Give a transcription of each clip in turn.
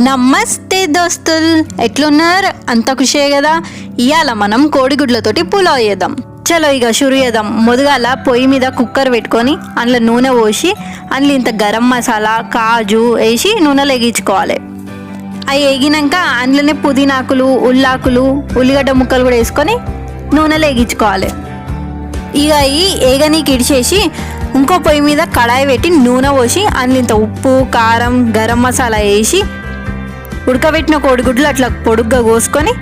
నమస్తే దోస్తులు, ఎట్లున్నారు? అంత ఖుషే కదా. ఇవాళ మనం కోడిగుడ్లతోటి పులావ్ చేద్దాం. చలో ఇక షురు చేద్దాం. మొదగాల పొయ్యి మీద కుక్కర్ పెట్టుకొని అందులో నూనె పోసి అందులో ఇంత గరం మసాలా కాజు వేసి నూనెలో ఎగించుకోవాలి. అవి వేగినాక అందులోనే పుదీనాకులు ఉల్లాకులు ఉల్లిగడ్డ ముక్కలు కూడా వేసుకొని నూనెలో ఎగించుకోవాలి. ఇక అవి ఏగనీకి ఇడిచేసి ఇంకో పొయ్యి మీద కడాయి పెట్టి నూనె పోసి అందులో ఇంత ఉప్పు కారం గరం మసాలా వేసి ఉడకబెట్టిన కోడిగుడ్లు అట్లా పొడుగ్గా కోసుకొని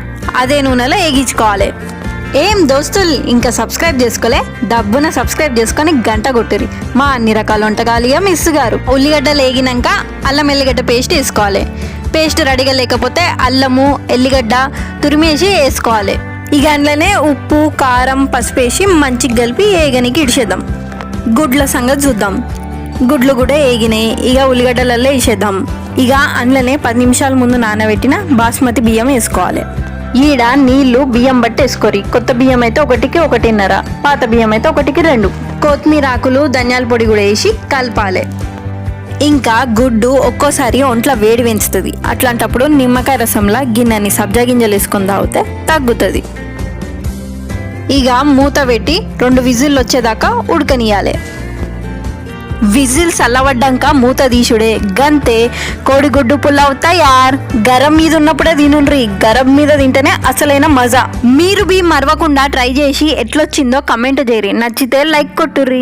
అదే నూనెలో వేగించుకోవాలి. ఏం దోస్తులు ఇంకా సబ్స్క్రైబ్ చేసుకోలే? డబ్బున సబ్స్క్రైబ్ చేసుకొని గంట కొట్టిరి. మా అన్ని రకాల వంటకాలుగా మిస్ గారు. ఉల్లిగడ్డలు వేగినాక అల్లం ఎల్లిగడ్డ పేస్ట్ వేసుకోవాలి. పేస్ట్ రెడీగా లేకపోతే అల్లము ఎల్లిగడ్డ తురిమేసి వేసుకోవాలి. ఇక అందులోనే ఉప్పు కారం పసుపు వేసి మంచిగా కలిపి ఏగనికి ఇడిచేద్దాం. గుడ్ల సంగతి చూద్దాం. గుడ్లు కూడా వేగినాయి. ఇక ఉల్లిగడ్డలలో వేసేద్దాం. ఇక అందులోనే 10 నిమిషాల ముందు నానబెట్టిన బాస్మతి బియ్యం వేసుకోవాలి. ఈడ నీళ్లు బియ్యం బట్టి వేసుకోరి. కొత్త బియ్యం అయితే 1కి 1.5, పాత బియ్యం అయితే 1కి 2. కొత్తిమీర ఆకులు ధనియాల పొడి కూడా వేసి కలపాలి. ఇంకా గుడ్డు ఒక్కోసారి ఒంట్లో వేడి పెంచుతుంది. అట్లాంటప్పుడు నిమ్మకాయ రసంలా గిన్నెని సబ్జా గింజలు వేసుకొని తాగితే తగ్గుతుంది. ఇక మూత పెట్టి 2 విజిల్లు వచ్చేదాకా ఉడకనియాలి. విజిల్ చల్లబడ్డాక మూత తీసుడే. గంతే, కోడిగుడ్డు పులావ్ తయార్. గరం మీద ఉన్నప్పుడే తినుండ్రి. గరం మీద తింటేనే అసలైన మజా. మీరు మరవకుండా ట్రై చేసి ఎట్లొచ్చిందో కమెంట్ చేయరి. నచ్చితే లైక్ కొట్టుర్రి.